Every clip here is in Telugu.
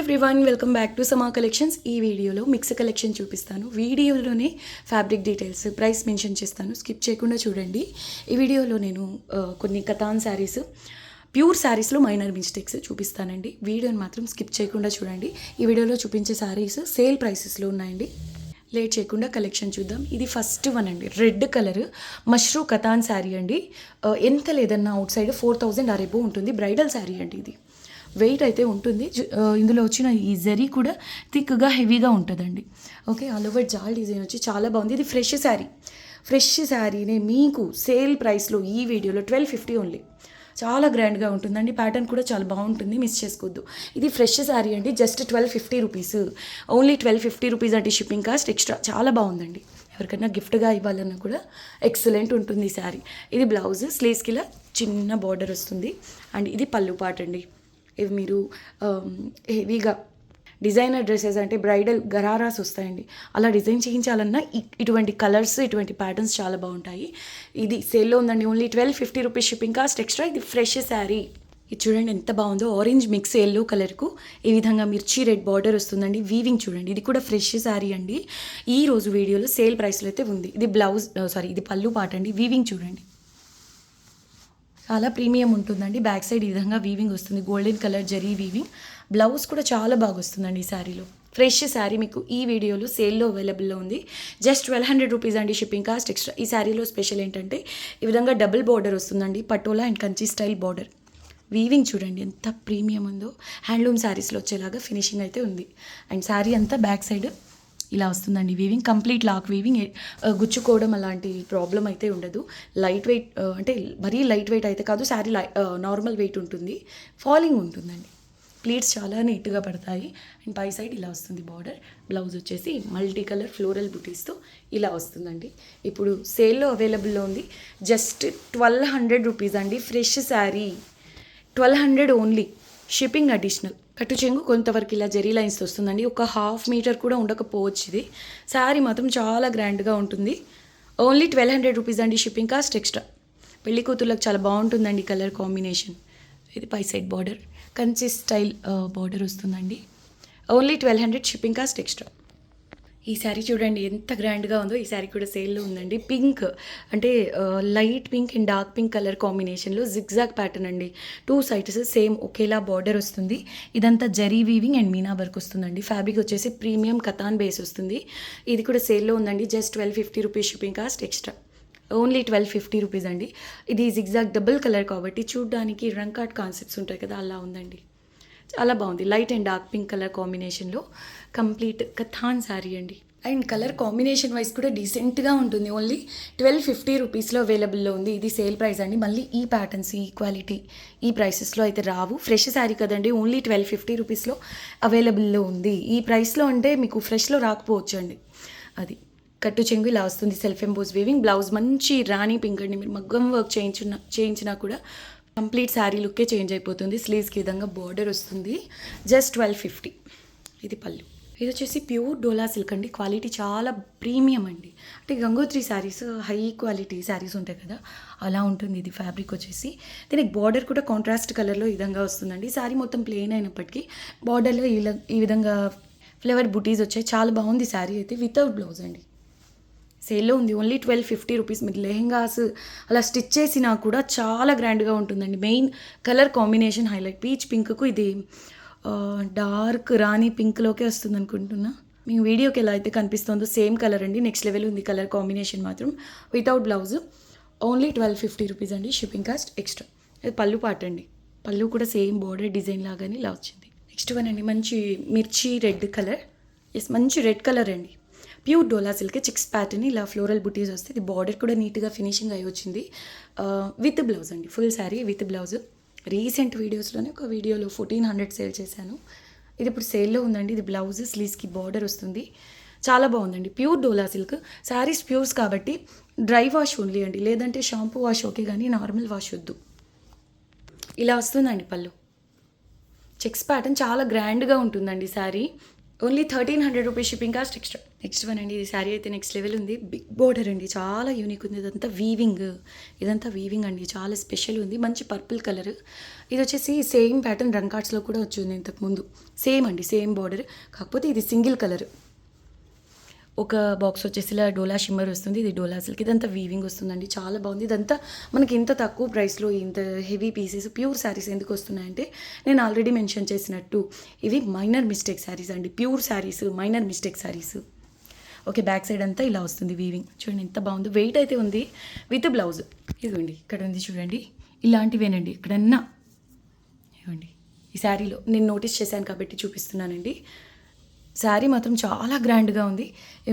ఎవ్రీవన్ వెల్కమ్ బ్యాక్ టు సమా కలెక్షన్స్. ఈ వీడియోలో మిక్స్ కలెక్షన్ చూపిస్తాను. వీడియోలోనే ఫ్యాబ్రిక్ డీటెయిల్స్, ప్రైస్ మెన్షన్ చేస్తాను, స్కిప్ చేయకుండా చూడండి. ఈ వీడియోలో నేను కొన్ని కతాన్ శారీస్, ప్యూర్ శారీస్లో మైనర్ మిస్టేక్స్ చూపిస్తానండి. వీడియోని మాత్రం స్కిప్ చేయకుండా చూడండి. ఈ వీడియోలో చూపించే శారీస్ సేల్ ప్రైసెస్లో ఉన్నాయండి. లేట్ చేయకుండా కలెక్షన్ చూద్దాం. ఇది ఫస్ట్ వన్ అండి, రెడ్ కలర్ మష్రూ కతాన్ శారీ అండి. ఎంత లేదన్నా అవుట్ సైడ్ 4000 అరేబో ఉంటుంది. బ్రైడల్ శారీ అండి. ఇది వెయిట్ అయితే ఉంటుంది. ఇందులో వచ్చిన ఈ జరీ కూడా థిక్గా హెవీగా ఉంటుందండి. ఓకే, ఆల్ ఓవర్ జాల్ డిజైన్ వచ్చి చాలా బాగుంది. ఇది ఫ్రెష్ శారీనే మీకు సేల్ ప్రైస్లో ఈ వీడియోలో 1250 ఓన్లీ. చాలా గ్రాండ్గా ఉంటుందండి. ప్యాటర్న్ కూడా చాలా బాగుంటుంది, మిస్ చేసుకోవద్దు. ఇది ఫ్రెష్ శారీ అండి, జస్ట్ 1250 రూపీస్, ఓన్లీ 1250 రూపీస్ అంటే షిప్పింగ్ కాస్ట్ ఎక్స్ట్రా. చాలా బాగుందండి. ఎవరికైనా గిఫ్ట్గా ఇవ్వాలన్నా కూడా ఎక్సలెంట్ ఉంటుంది ఈ శారీ. ఇది బ్లౌజ్, స్లీవ్స్కి ఇలా చిన్న బార్డర్ వస్తుంది. అండ్ ఇది పళ్ళు పాట అండి. ఇవి మీరు హెవీగా డిజైనర్ డ్రెస్సెస్ అంటే బ్రైడల్ గరారాస్ వస్తాయండి, అలా డిజైన్ చేయించాలన్నా ఇటువంటి కలర్స్, ఇటువంటి ప్యాటర్న్స్ చాలా బాగుంటాయి. ఇది సేల్లో ఉందండి, only 1250 rupees shipping cost extra. ఇది ఫ్రెష్ శారీ. ఇది చూడండి ఎంత బాగుందో, ఆరెంజ్ మిక్స్ ఎల్లో కలర్కు ఈ విధంగా మిర్చి రెడ్ బార్డర్ వస్తుందండి. వీవింగ్ చూడండి, ఇది కూడా ఫ్రెష్ శారీ అండి. ఈ రోజు వీడియోలో సేల్ ప్రైస్లో అయితే ఉంది. ఇది బ్లౌజ్ ఇది పళ్ళు పాట అండి. వీవింగ్ చూడండి, చాలా ప్రీమియం ఉంటుందండి. బ్యాక్ సైడ్ ఈ విధంగా వీవింగ్ వస్తుంది, golden colour zari weaving. Blouse కూడా చాలా బాగా వస్తుందండి ఈ శారీలో. ఫ్రెష్ శారీ మీకు ఈ వీడియోలో సేల్లో అవైలబుల్లో ఉంది. జస్ట్ 1200 రూపీస్ అండి షిప్పింగ్ కాస్ట్ ఎక్స్ట్రా. ఈ శారీలో స్పెషల్ ఏంటంటే ఈ విధంగా డబుల్ బార్డర్ వస్తుందండి, patola and Kanchi style border. Weaving చూడండి ఎంత ప్రీమియం ఉందో. హ్యాండ్లూమ్ శారీస్లో వచ్చేలాగా ఫినిషింగ్ అయితే ఉంది. అండ్ శారీ అంతా బ్యాక్ సైడ్ ఇలా వస్తుందండి వీవింగ్, కంప్లీట్ లాక్ వీవింగ్. గుచ్చుకోవడం అలాంటి ప్రాబ్లం అయితే ఉండదు. లైట్ వెయిట్ అంటే మరీ లైట్ వెయిట్ అయితే కాదు, శారీ నార్మల్ వెయిట్ ఉంటుంది. ఫాలింగ్ ఉంటుందండి. ప్లీట్స్ చాలా నీట్గా పడతాయి. అండ్ పై సైడ్ ఇలా వస్తుంది బార్డర్. బ్లౌజ్ వచ్చేసి మల్టీ కలర్ ఫ్లోరల్ బుటీస్తో ఇలా వస్తుందండి. ఇప్పుడు సేల్లో అవైలబుల్లో ఉంది. జస్ట్ 1200 రూపీస్ అండి. Fresh sari 1200 only, shipping additional. కట్టు చెంగు కొంతవరకు ఇలా జెరీ లైన్స్ వస్తుందండి. ఒక హాఫ్ మీటర్ కూడా ఉండకపోవచ్చు. ఇది శారీ మాత్రం చాలా గ్రాండ్గా ఉంటుంది. ఓన్లీ 1200 రూపీస్ అండి, షిప్పింగ్ కాస్ట్ ఎక్స్ట్రా. పెళ్లి కూతుర్లకు చాలా బాగుంటుందండి కలర్ కాంబినేషన్. ఇది పై side border, Kanchi style border వస్తుందండి. Only 1200, shipping cost extra. ఈ శారీ చూడండి ఎంత గ్రాండ్గా ఉందో. ఈ శారీ కూడా సేల్లో ఉందండి. పింక్ అంటే light pink and dark pink colour కాంబినేషన్లో జిగ్జాగ్ ప్యాటర్న్ అండి. 2 సైడ్స్ సేమ్ ఒకేలా బార్డర్ వస్తుంది. ఇదంతా zari weaving and Meena work వస్తుందండి. ఫ్యాబ్రిక్ వచ్చేసి ప్రీమియం కతాన్ బేస్ వస్తుంది. ఇది కూడా సేల్లో ఉందండి. Just 1250 rupees, shipping cost extra. Only 1250 rupees అండి. ఇది జిగ్జాగ్ డబుల్ కలర్ కాబట్టి చూడడానికి రంకాట్ కాన్సెప్ట్స్ ఉంటాయి కదా, అలా ఉందండి. చాలా బాగుంది. Light and dark pink colour కాంబినేషన్లో కంప్లీట్ కథాన్ శారీ అండి. అండ్ కలర్ కాంబినేషన్ వైజ్ కూడా డీసెంట్గా ఉంటుంది. ఓన్లీ 1250 రూపీస్లో అవైలబుల్లో ఉంది. ఇది సేల్ ప్రైస్ అండి. మళ్ళీ ఈ ప్యాటర్న్స్, ఈ క్వాలిటీ, ఈ ప్రైసెస్లో అయితే రావు. ఫ్రెష్ శారీ కదండి, ఓన్లీ 1250 రూపీస్లో అవైలబుల్లో ఉంది. ఈ ప్రైస్లో అంటే మీకు ఫ్రెష్లో రాకపోవచ్చు అండి. అది కట్టు చెంగు ఇలా వస్తుంది, సెల్ఫ్ ఎంబోస్ వీవింగ్. బ్లౌజ్ మంచి రాణి పింక్ అండి. మీరు మగ్గం వర్క్ చేయించినా కూడా కంప్లీట్ శారీ లుక్కే చేంజ్ అయిపోతుంది. స్లీవ్స్కి విధంగా బార్డర్ వస్తుంది. జస్ట్ 1250. ఇది పళ్ళు. ఇది వచ్చేసి ప్యూర్ డోలా సిల్క్ అండి. క్వాలిటీ చాలా ప్రీమియం అండి. అంటే గంగోత్రి శారీస్ హై క్వాలిటీ శారీస్ ఉంటాయి కదా, అలా ఉంటుంది. ఇది ఫ్యాబ్రిక్ వచ్చేసి దీనికి బార్డర్ కూడా కాంట్రాస్ట్ కలర్లో ఈ విధంగా వస్తుందండి. శారీ మొత్తం ప్లెయిన్ అయినప్పటికీ బార్డర్లో ఈ విధంగా ఫ్లవర్ బుటీస్ వచ్చాయి. చాలా బాగుంది శారీ అయితే. వితౌట్ బ్లౌజ్ అండి. సేల్లో ఉంది. Only 1250 rupees. మీరు లెహెంగాస్ అలా స్టిచ్ చేసినా కూడా చాలా గ్రాండ్గా ఉంటుందండి. Main colour combination highlight. Peach పింక్కు ఇది డార్క్ రాణి పింక్లోకే వస్తుంది అనుకుంటున్నా. మీ వీడియోకి ఎలా అయితే కనిపిస్తుందో సేమ్ కలర్ అండి. నెక్స్ట్ లెవెల్ ఉంది కలర్ కాంబినేషన్ మాత్రం. Without blouse. ఓన్లీ 1250 రూపీస్ అండి, షిప్పింగ్ కాస్ట్ ఎక్స్ట్రా. ఇది పళ్ళు పాట అండి. పళ్ళు కూడా సేమ్ బార్డర్ డిజైన్ లాగానే ఇలా వచ్చింది. నెక్స్ట్ వన్ అండి, మంచి మిర్చి రెడ్ కలర్. ఎస్, మంచి రెడ్ కలర్ అండి. Pure dola silk checks pattern ఇలా ఫ్లోరల్ బుటీస్ వస్తే ఇది బార్డర్ కూడా నీట్గా ఫినిషింగ్ అయి వచ్చింది. విత్ బ్లౌజ్ అండి, full sari with blouse. Recent వీడియోస్లోనే ఒక వీడియోలో 1400 సేల్ చేశాను. ఇది ఇప్పుడు సేల్లో ఉందండి. ఇది బ్లౌజ్, స్లీవ్స్కి బార్డర్ వస్తుంది. చాలా బాగుందండి. Pure dola silk saris pures కాబట్టి డ్రై వాష్ ఓన్లీ అండి, లేదంటే షాంపూ వాష్ ఓకే కానీ నార్మల్ వాష్ వద్దు. ఇలా వస్తుందండి పళ్ళు. చెక్స్ ప్యాటర్న్ చాలా గ్రాండ్గా ఉంటుందండి sari. Only 1300 rupees shipping cost extra. Next one అండి, ఇది శారీ అయితే నెక్స్ట్ లెవెల్ ఉంది. బిగ్ బోర్డర్ అండి, చాలా యూనిక్ ఉంది. ఇదంతా వీవింగ్ అండి, చాలా స్పెషల్ ఉంది. మంచి పర్పుల్ కలర్. ఇది వచ్చేసి సేమ్ ప్యాటర్న్ రంగ్ కార్డ్స్లో కూడా వచ్చింది ఇంతకుముందు. సేమ్ అండి, సేమ్ బార్డర్, కాకపోతే ఇది సింగిల్ కలర్. ఒక బాక్స్ వచ్చేసి ఇలా డోలా షిమ్మర్ వస్తుంది, ఇది డోలా సిల్క్. ఇదంతా వీవింగ్ వస్తుందండి, చాలా బాగుంది. ఇదంతా మనకి ఇంత తక్కువ ప్రైస్లో ఇంత హెవీ పీసెస్ ప్యూర్ శారీస్ ఎందుకు వస్తున్నాయంటే, నేను ఆల్రెడీ మెన్షన్ చేసినట్టు ఇవి మైనర్ మిస్టేక్ శారీస్ అండి. Pure saris, minor mistake saris. Okay, back side అంతా ఇలా వస్తుంది వీవింగ్. చూడండి ఎంత బాగుంది. వెయిట్ అయితే ఉంది విత్ బ్లౌజ్. ఇదిగోండి ఇక్కడ ఉంది చూడండి, ఇలాంటివేనండి ఎక్కడన్నా. ఇవ్వండి ఈ శారీలో నేను నోటీస్ చేశాను కాబట్టి చూపిస్తున్నానండి. శారీ మాత్రం చాలా గ్రాండ్గా ఉంది.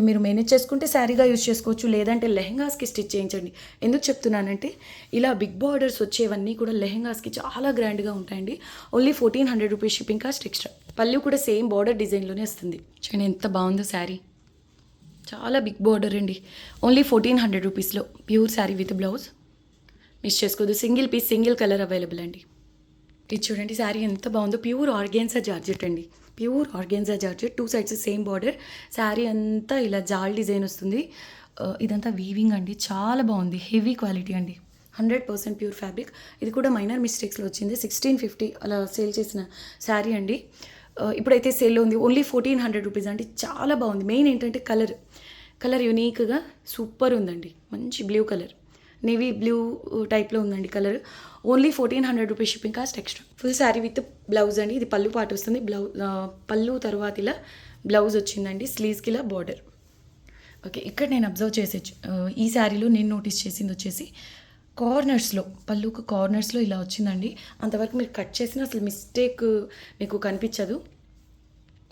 మీరు మేనేజ్ చేసుకుంటే శారీగా యూజ్ చేసుకోవచ్చు, లేదంటే లెహెంగాస్కి స్టిచ్ చేయించండి. ఎందుకు చెప్తున్నానంటే, ఇలా బిగ్ బార్డర్స్ వచ్చేవన్నీ కూడా లెహెంగాస్కి చాలా గ్రాండ్గా ఉంటాయండి. Only 1400 rupees shipping cost extra. పళ్ళు కూడా సేమ్ బార్డర్ డిజైన్లోనే వస్తుంది. చూడండి ఎంత బాగుందో శారీ, చాలా బిగ్ బార్డర్ అండి. ఓన్లీ 1400 రూపీస్లో pure sari with blouse. Miss చేసుకోదు, single piece single colour available అండి. ఇది చూడండి శారీ ఎంత బాగుందో. ప్యూర్ ఆర్గాన్జా జార్జెట్ అండి, pure organza georgette. 2 sides same border. Sari అంతా ఇలా జాల్ డిజైన్ వస్తుంది. ఇదంతా వీవింగ్ అండి, చాలా బాగుంది. హెవీ క్వాలిటీ అండి, 100% ప్యూర్ ఫ్యాబ్రిక్. ఇది కూడా మైనర్ మిస్టేక్స్లో వచ్చింది. 1650 అలా సేల్ చేసిన శారీ అండి. ఇప్పుడైతే సేల్లో ఉంది. ఓన్లీ 1400 రూపీస్ అండి. చాలా బాగుంది. మెయిన్ ఏంటంటే కలర్ యూనిక్గా సూపర్ ఉందండి. మంచి బ్లూ కలర్, నేవీ బ్లూ టైప్లో ఉందండి colour. Only 1400 rupees shipping cost extra. Full sari with blouse అండి. ఇది పళ్ళు పాటు వస్తుంది. పళ్ళు తర్వాత ఇలా బ్లౌజ్ వచ్చిందండి. స్లీవ్స్కి ఇలా బార్డర్. ఓకే, ఇక్కడ నేను అబ్జర్వ్ చేసే ఈ శారీలో నేను నోటీస్ చేసింది వచ్చేసి కార్నర్స్లో, పళ్ళుకు కార్నర్స్లో ఇలా వచ్చిందండి. అంతవరకు మీరు కట్ చేసిన అసలు మిస్టేక్ మీకు కనిపించదు.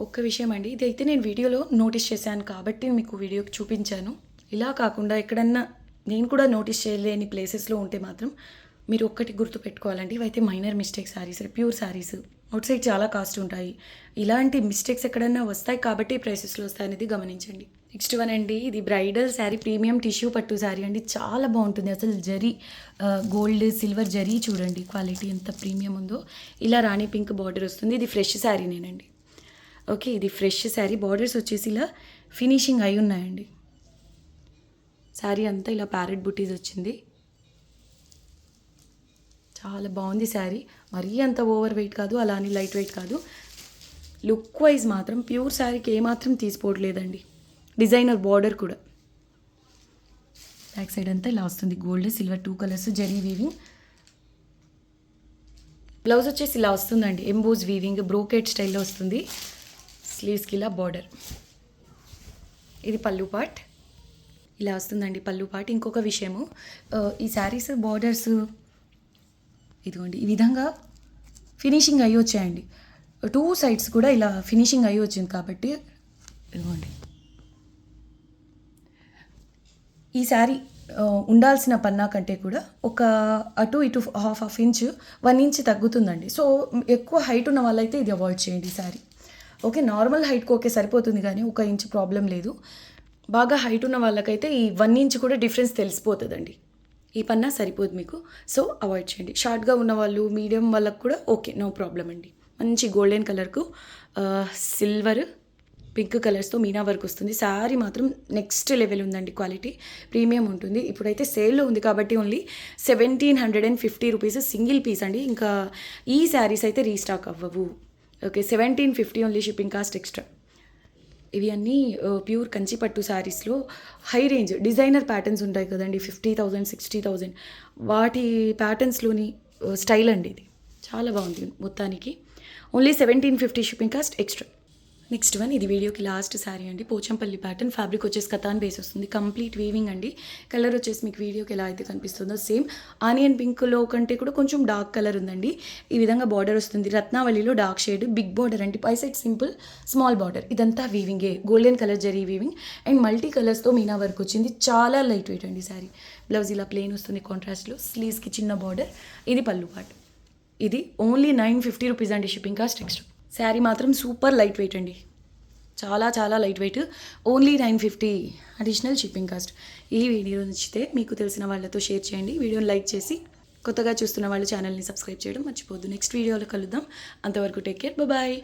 ఒక్క విషయం అండి, ఇది అయితే నేను వీడియోలో నోటీస్ చేశాను కాబట్టి మీకు వీడియోకి చూపించాను. ఇలా కాకుండా ఎక్కడన్నా నేను కూడా నోటీస్ చేయలేని ప్లేసెస్లో ఉంటే మాత్రం మీరు ఒక్కటి గుర్తు పెట్టుకోవాలండి, ఇవైతే minor mistake saris, pure saris. Outside చాలా కాస్ట్ ఉంటాయి. ఇలాంటి మిస్టేక్స్ ఎక్కడన్నా వస్తాయి కాబట్టి ప్రైసెస్లో వస్తాయి అనేది గమనించండి. నెక్స్ట్ వన్ అండి, ఇది బ్రైడల్ శారీ, ప్రీమియం టిష్యూ పట్టు శారీ అండి. చాలా బాగుంటుంది. అసలు జరీ, గోల్డ్ సిల్వర్ జరీ చూడండి క్వాలిటీ ఎంత ప్రీమియం ఉందో. ఇలా రాణి పింక్ బార్డర్ వస్తుంది. ఇది ఫ్రెష్ శారీనేనండి. ఓకే, ఇది ఫ్రెష్ శారీ. బార్డర్స్ వచ్చేసి ఇలా ఫినిషింగ్ అయి ఉన్నాయండి. శారీ అంతా ఇలా ప్యారెట్ బుటీస్ వచ్చింది. చాలా బాగుంది శారీ. మరీ అంత ఓవర్ వెయిట్ కాదు, అలా అని లైట్ వెయిట్ కాదు. లుక్ వైజ్ మాత్రం ప్యూర్ శారీకి ఏమాత్రం తీసిపోవట్లేదండి. డిజైనర్ బార్డర్ కూడా. బ్యాక్ సైడ్ అంతా ఇలా వస్తుంది. Gold silver 2 colours zari weaving. Blouse వచ్చేసి ఇలా వస్తుందండి. ఎంబోజ్ వీవింగ్ బ్రోకెట్ స్టైల్లో వస్తుంది. స్లీవ్స్కి ఇలా బార్డర్. ఇది పళ్ళు పార్ట్, ఇలా వస్తుందండి పళ్ళు పార్ట్. ఇంకొక విషయము, ఈ శారీస్ బార్డర్స్ ఇదిగోండి ఈ విధంగా ఫినిషింగ్ అయ్యి వచ్చాయండి. 2 సైడ్స్ కూడా ఇలా ఫినిషింగ్ అయ్యి వచ్చింది కాబట్టి ఇదిగోండి. ఈ శారీ ఉండాల్సిన పన్నా కంటే కూడా ఒక అటు ఇటు హాఫ్ ఇంచ్ 1 ఇంచ్ తగ్గుతుందండి. సో ఎక్కువ హైట్ ఉన్న వాళ్ళైతే ఇది అవాయిడ్ చేయండి ఈ శారీ. ఓకే, నార్మల్ హైట్కి ఓకే సరిపోతుంది, కానీ 1 ఇంచ్ ప్రాబ్లం లేదు. బాగా హైట్ ఉన్న వాళ్ళకైతే ఈ 1 ఇంచ్ కూడా డిఫరెన్స్ తెలిసిపోతుందండి. ఈ పన్నా సరిపోదు మీకు, సో అవాయిడ్ చేయండి. షార్ట్గా ఉన్న వాళ్ళు, మీడియం వాళ్ళకు కూడా ఓకే, నో ప్రాబ్లం అండి. మంచి గోల్డెన్ కలర్కు సిల్వర్ పింక్ కలర్స్తో మీనా వర్క్ వస్తుంది. శారీ మాత్రం నెక్స్ట్ లెవెల్ ఉందండి, క్వాలిటీ ప్రీమియం ఉంటుంది. ఇప్పుడైతే సేల్లో ఉంది కాబట్టి ఓన్లీ 1750 రూపీస్ సింగిల్ పీస్ అండి. ఇంకా ఈ శారీస్ అయితే రీస్టాక్ అవ్వవు. Okay, 1750 only shipping cost extra. ఇవి అన్నీ ప్యూర్ కంచిపట్టు శారీస్లో హై రేంజ్ డిజైనర్ ప్యాటర్న్స్ ఉంటాయి కదండి, 50,000 60,000 వాటి ప్యాటర్న్స్లోని స్టైల్ అండి. ఇది చాలా బాగుంది మొత్తానికి. Only 1750 shipping cost extra. Next one, ఇది వీడియోకి లాస్ట్ శారీ అండి. పోచంపల్లి ప్యాటర్న్. ఫ్యాబ్రిక్ వచ్చేసి కతాన్ బేస్ వస్తుంది. కంప్లీట్ వీవింగ్ అండి. కలర్ వచ్చేసి మీకు వీడియోకి ఎలా అయితే కనిపిస్తుందో సేమ్ ఆనియన్ పింక్లో కంటే కూడా కొంచెం డార్క్ కలర్ ఉందండి. ఈ విధంగా బార్డర్ వస్తుంది. రత్నావళిలో డార్క్ షేడ్, బిగ్ బార్డర్ అండి. పై సైడ్ సింపుల్ స్మాల్ బార్డర్. ఇదంతా వీవింగే, golden colour zari weaving and multi కలర్స్తో మీనా వర్క్ వచ్చింది. చాలా లైట్ వెయిట్ అండి శారీ. బ్లౌజ్ ఇలా ప్లెయిన్ వస్తుంది కాంట్రాస్ట్లో. స్లీవ్స్కి చిన్న బార్డర్. ఇది పళ్ళు పార్ట్. ఇది ఓన్లీ 950 రూపీస్ అండి షిప్పింగ్ కాస్ట్ ఎక్స్ట్రా. శారీ మాత్రం సూపర్ లైట్ వెయిట్ అండి, చాలా light weight. Only 950 additional shipping cost. ఈ వీడియో నచ్చితే మీకు తెలిసిన వాళ్ళతో షేర్ చేయండి. వీడియోని లైక్ చేసి కొత్తగా చూస్తున్న వాళ్ళు ఛానల్ని సబ్స్క్రైబ్ చేయడం మర్చిపోద్దు. నెక్స్ట్ వీడియోలో కలుద్దాం. అంతవరకు టేక్ కేర్, బాయ్.